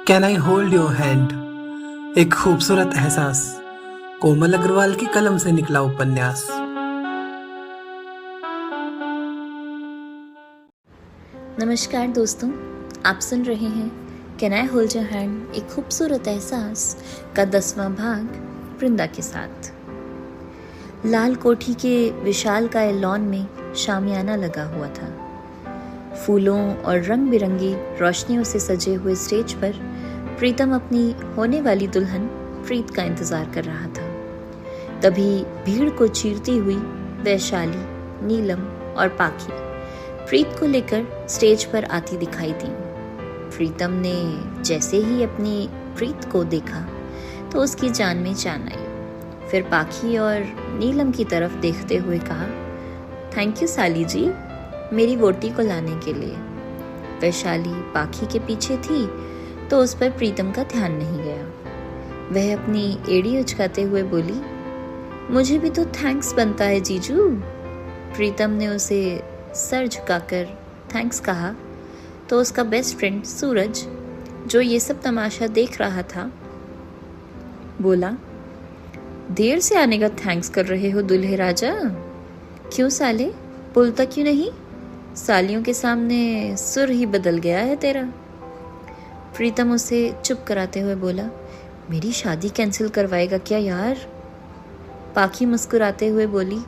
Can I hold your hand. एक खूबसूरत एहसास, कोमल अग्रवाल की कलम से निकला उपन्यास। नमस्कार दोस्तों, आप सुन रहे हैं can I hold your hand, एक खूबसूरत एहसास का 10वां भाग वृंदा के साथ। लाल कोठी के विशालकाय लॉन में शामियाना लगा हुआ था। फूलों और रंग बिरंगी रोशनियों से सजे हुए स्टेज पर प्रीतम अपनी होने वाली दुल्हन प्रीत का इंतजार कर रहा था। तभी भीड़ को चीरती हुई वैशाली, नीलम और पाखी प्रीत को लेकर स्टेज पर आती दिखाई दी। प्रीतम ने जैसे ही अपनी प्रीत को देखा तो उसकी जान में जान आई। फिर पाखी और नीलम की तरफ देखते हुए कहा, थैंक यू साली जी, मेरी वोटी को लाने के लिए। वैशाली पाखी के पीछे थी तो उस पर प्रीतम का ध्यान नहीं गया। वह अपनी एड़ी उचकाते हुए बोली, मुझे भी तो थैंक्स बनता है जीजू। प्रीतम ने उसे सर झुकाकर थैंक्स कहा तो उसका बेस्ट फ्रेंड सूरज, जो ये सब तमाशा देख रहा था, बोला, देर से आने का थैंक्स कर रहे हो दुल्हे राजा? क्यों साले, बोलता क्यों नहीं? सालियों के सामने सुर ही बदल गया है तेरा। प्रीतम उसे चुप कराते हुए बोला, मेरी शादी कैंसिल करवाएगा क्या यार? पाखी मुस्कुराते हुए बोली,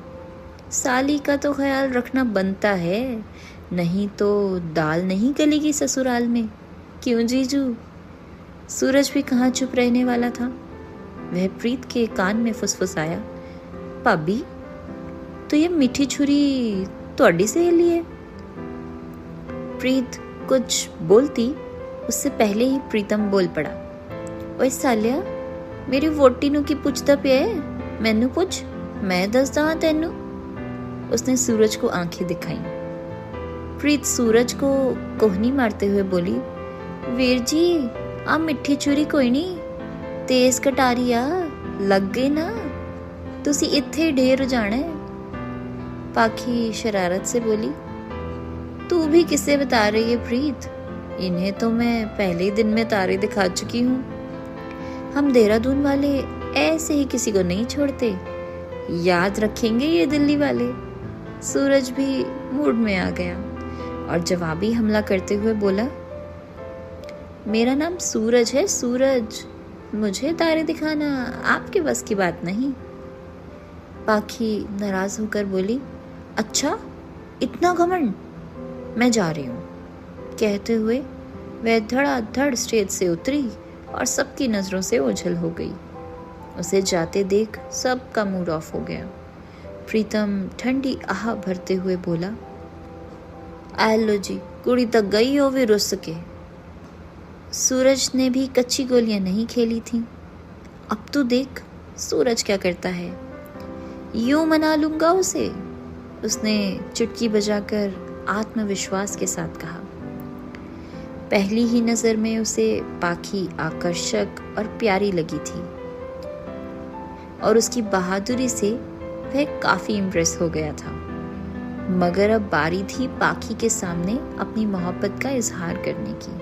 साली का तो ख्याल रखना बनता है, नहीं तो दाल नहीं गलेगी ससुराल में। क्यों जीजू? सूरज भी कहाँ चुप रहने वाला था। वह प्रीत के कान में फुसफुसाया, भाभी तो ये मीठी छुरी ਤੁਹਾਡੀ सहेली है। प्रीत कुछ बोलती उससे पहले ही प्रीतम बोल पड़ा, ओए सालिया, मेरी वोटी नू की पुछदा पिया है? मैनू पुछ, मैं दसदा हां तैनू। उसने सूरज को आंखें दिखाई। प्रीत सूरज को कोहनी मारते हुए बोली, वीर जी आ मिठी छुरी कोई नहीं, तेज कटारी आ, लग गई ना, तुसी इत्थे ढेर जाना है। पाखी शरारत से बोली, तू भी किसे बता रही है प्रीत? इन्हें तो मैं पहले दिन में तारे दिखा चुकी हूँ। हम देहरादून वाले ऐसे ही किसी को नहीं छोड़ते, याद रखेंगे ये दिल्ली वाले। सूरज भी मूड में आ गया और जवाबी हमला करते हुए बोला, मेरा नाम सूरज है, सूरज, मुझे तारे दिखाना आपके बस की बात नहीं। पाखी नाराज होकर बोली, अच्छा इतना घमंड, मैं जा रही हूँ। कहते हुए वह धड़ाधड़ स्टेज से उतरी और सबकी नजरों से ओझल हो गई। उसे जाते देख सबका मूड ऑफ हो गया। प्रीतम ठंडी आह भरते हुए बोला, आलो जी, कुड़ी तक गई हो वे रुस के। सूरज ने भी कच्ची गोलियां नहीं खेली थीं। अब तो देख सूरज क्या करता है, यूं मना लूंगा उसे, उसने चुटकी बजाकर आत्मविश्वास के साथ कहा। पहली ही नजर में उसे पाखी आकर्षक और प्यारी लगी थी और उसकी बहादुरी से वह काफी इम्प्रेस हो गया था। मगर अब बारी थी पाखी के सामने अपनी मोहब्बत का इजहार करने की।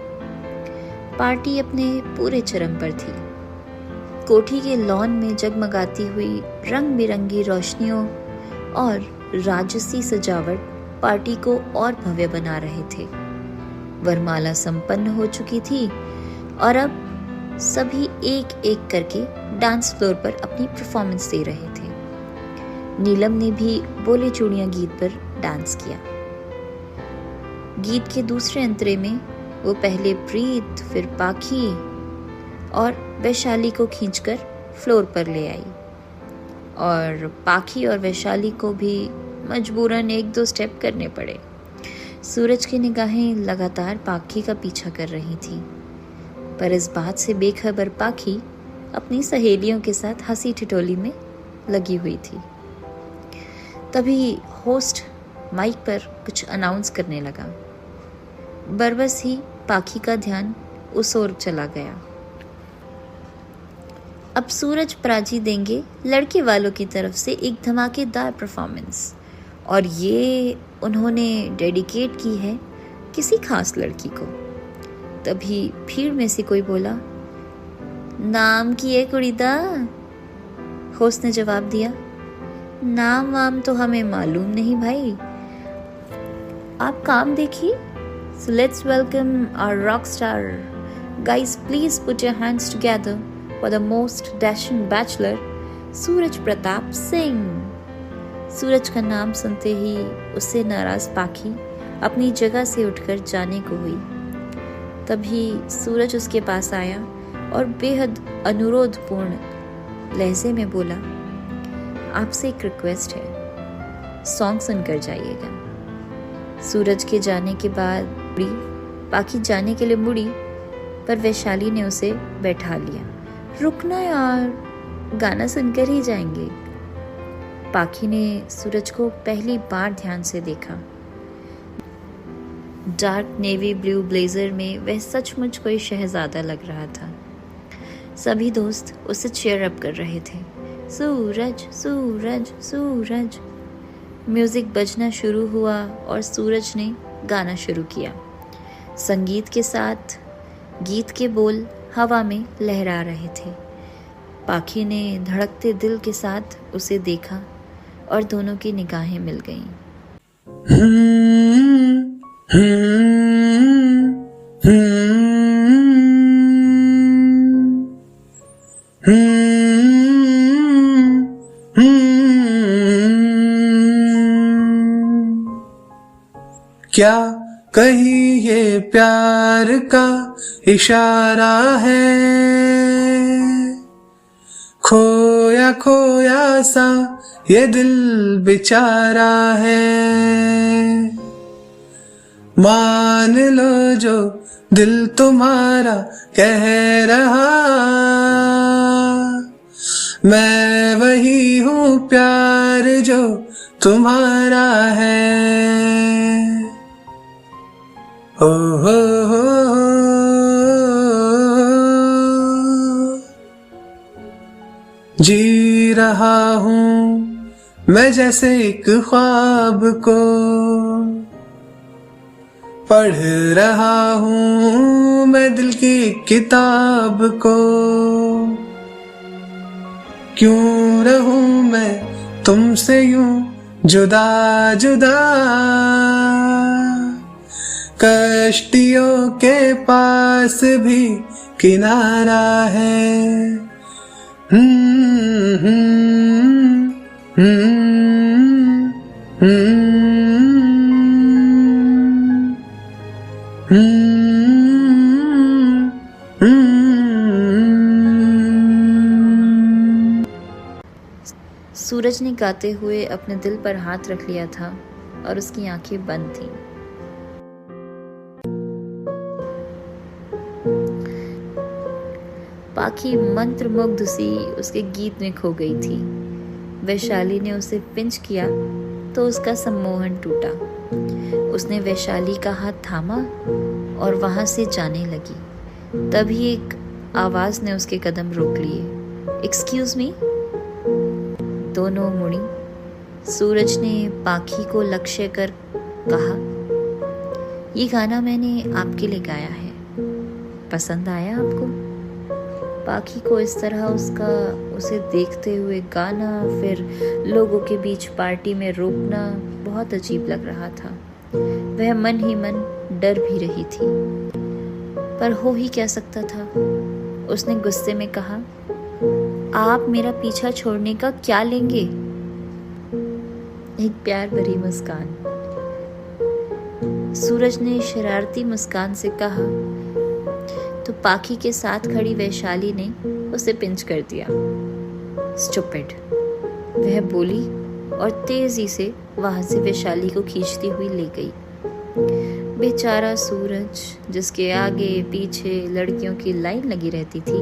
पार्टी अपने पूरे चरम पर थी। कोठी के लॉन में जगमगाती हुई रंग बिरंगी रोशनियों और राजसी सजावट पार्टी को और भव्य बना रहे थे। वरमाला संपन्न हो चुकी थी और अब सभी एक एक करके डांस फ्लोर पर अपनी परफॉर्मेंस दे रहे थे। नीलम ने भी बोले चूड़ियां गीत पर डांस किया। गीत के दूसरे अंतरे में वो पहले प्रीत, फिर पाखी और वैशाली को खींचकर फ्लोर पर ले आई और पाखी और वैशाली को भी मजबूरन 1-2 स्टेप करने पड़े। सूरज की निगाहें लगातार पाखी का पीछा कर रही थी, पर इस बात से बेखबर पाखी अपनी सहेलियों के साथ हंसी ठिठोली में लगी हुई थी। तभी होस्ट माइक पर कुछ अनाउंस करने लगा। बरबस ही पाखी का ध्यान उस ओर चला गया। अब सूरज पराजी देंगे लड़के वालों की तरफ से एक धमाकेदार परफॉर्मेंस, और ये उन्होंने डेडिकेट की है किसी खास लड़की को। तभी भीड़ में से कोई बोला, नाम की है कुड़ी दा। होस्ट ने जवाब दिया, नाम वाम तो हमें मालूम नहीं भाई, आप काम देखिए। So let's welcome our rock star. Guys, please put your hands together for the most dashing bachelor, सूरज प्रताप सिंह। सूरज का नाम सुनते ही उससे नाराज पाखी अपनी जगह से उठकर जाने को हुई। तभी सूरज उसके पास आया और बेहद अनुरोधपूर्ण लहजे में बोला, आपसे एक रिक्वेस्ट है, सॉन्ग सुनकर जाइएगा। सूरज के जाने के बाद पाखी जाने के लिए मुड़ी, पर वैशाली ने उसे बैठा लिया। रुकना यार, गाना सुनकर ही जाएंगे। पाखी ने सूरज को पहली बार ध्यान से देखा। डार्क नेवी ब्लू ब्लेजर में वह सचमुच कोई शहजादा लग रहा था। सभी दोस्त उसे चीयर अप कर रहे थे, सूरज सूरज सूरज। म्यूजिक बजना शुरू हुआ और सूरज ने गाना शुरू किया। संगीत के साथ गीत के बोल हवा में लहरा रहे थे। पाखी ने धड़कते दिल के साथ उसे देखा और दोनों की निगाहें मिल गईं। क्या कहीं ये प्यार का इशारा है, खोया खोया सा ये दिल बेचारा है। मान लो जो दिल तुम्हारा कह रहा, मैं वही हूँ प्यार जो तुम्हारा है। ओ हो जी रहा हूँ मैं जैसे एक ख्वाब को, पढ़ रहा हूँ मैं दिल की किताब को। क्यों रहूं मैं तुमसे यूं जुदा जुदा, कश्तियों के पास भी किनारा है। सूरज ने गाते हुए अपने दिल पर हाथ रख लिया था और उसकी आंखें बंद थीं। पाखी मंत्रमुग्ध सी उसके गीत में खो गई थी। वैशाली ने उसे पिंच किया तो उसका सम्मोहन टूटा। उसने वैशाली का हाथ थामा और वहां से जाने लगी। तभी एक आवाज ने उसके कदम रोक लिए। Excuse me. दोनों मुड़ी। सूरज ने पाखी को लक्ष्य कर कहा, ये गाना मैंने आपके लिए गाया है, पसंद आया आपको? पाखी को इस तरह उसे देखते हुए गाना, फिर लोगों के बीच पार्टी में रोकना बहुत अजीब लग रहा था। वह मन ही मन डर भी रही थी, पर हो ही क्या सकता था। उसने गुस्से में कहा, आप मेरा पीछा छोड़ने का क्या लेंगे? एक प्यार भरी मुस्कान। सूरज ने शरारती मुस्कान से कहा तो पाखी के साथ खड़ी वैशाली ने उसे पिंच कर दिया। स्टूपिड, वह बोली और तेजी से वहां से वैशाली को खींचती हुई ले गई। बेचारा सूरज, जिसके आगे पीछे लड़कियों की लाइन लगी रहती थी,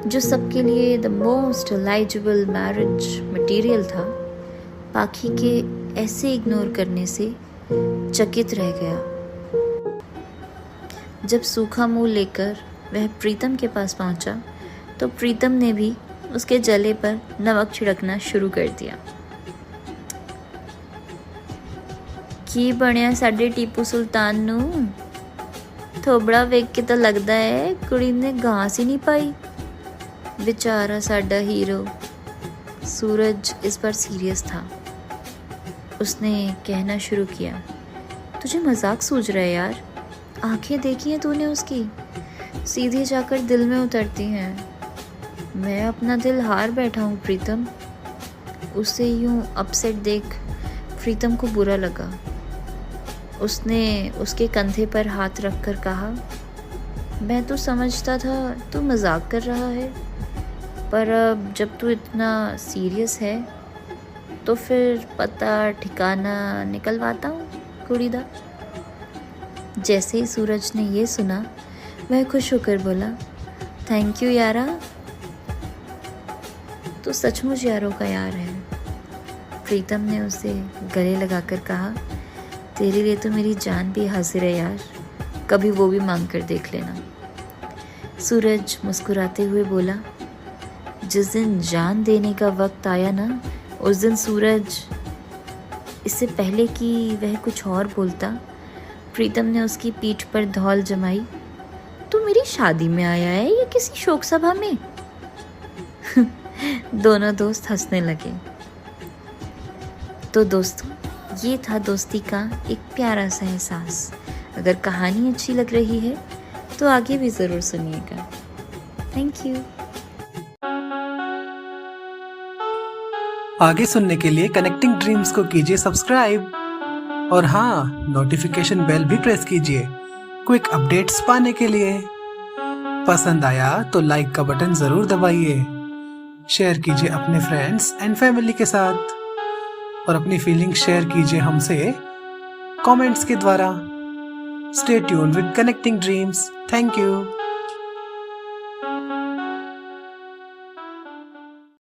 जो सबके लिए the most eligible marriage material था, पाखी के ऐसे इग्नोर करने से चकित रह गया। जब सूखा मुंह लेकर वह प्रीतम के पास पहुंचा तो प्रीतम ने भी उसके जले पर नमक छिड़कना शुरू कर दिया। ਕੀ ਬਣਿਆ ਸਾਡੇ ਟੀਪੂ ਸੁਲਤਾਨ ਨੂੰ? ਥੋਬੜਾ ਵੇਖ ਕੇ ਤਾਂ ਲੱਗਦਾ ਹੈ ਕੁੜੀ ਨੇ ਘਾਸ ਹੀ ਨਹੀਂ ਪਾਈ। बेचारा साडा हीरो। सूरज इस बार सीरियस था। उसने कहना शुरू किया, तुझे मजाक सूझ रहा है यार? आंखें देखी हैं तूने उसकी, सीधे जाकर दिल में उतरती हैं। मैं अपना दिल हार बैठा हूँ प्रीतम। उसे यूं अपसेट देख प्रीतम को बुरा लगा। उसने उसके कंधे पर हाथ रखकर कहा, मैं तो समझता था तू मजाक कर रहा है, पर अब जब तू इतना सीरियस है तो फिर पता ठिकाना निकलवाता हूँ कुड़ी दा। जैसे ही सूरज ने ये सुना वह खुश होकर बोला, थैंक यू यारा, तू सचमुच यारों का यार है। प्रीतम ने उसे गले लगाकर कहा, तेरे लिए तो मेरी जान भी हाजिर है यार, कभी वो भी मांग कर देख लेना। सूरज मुस्कुराते हुए बोला, जिस दिन जान देने का वक्त आया ना, उस दिन सूरज। इससे पहले कि वह कुछ और बोलता, प्रीतम ने उसकी पीठ पर धौल जमाई, तू मेरी शादी में आया है या किसी शोक सभा में? दोनों दोस्त हंसने लगे। तो दोस्तों, ये था दोस्ती का एक प्यारा सा एहसास। अगर कहानी अच्छी लग रही है तो आगे भी ज़रूर सुनिएगा। Thank you. आगे सुनने के लिए कनेक्टिंग ड्रीम्स को कीजिए सब्सक्राइब और हाँ, नोटिफिकेशन बेल भी प्रेस कीजिए क्विक अपडेट्स पाने के लिए। पसंद आया तो लाइक का बटन जरूर दबाइए, शेयर कीजिए अपने फ्रेंड्स एंड फैमिली के साथ और अपनी फीलिंग्स शेयर कीजिए हमसे कमेंट्स के द्वारा। Stay tuned with connecting dreams. Thank you.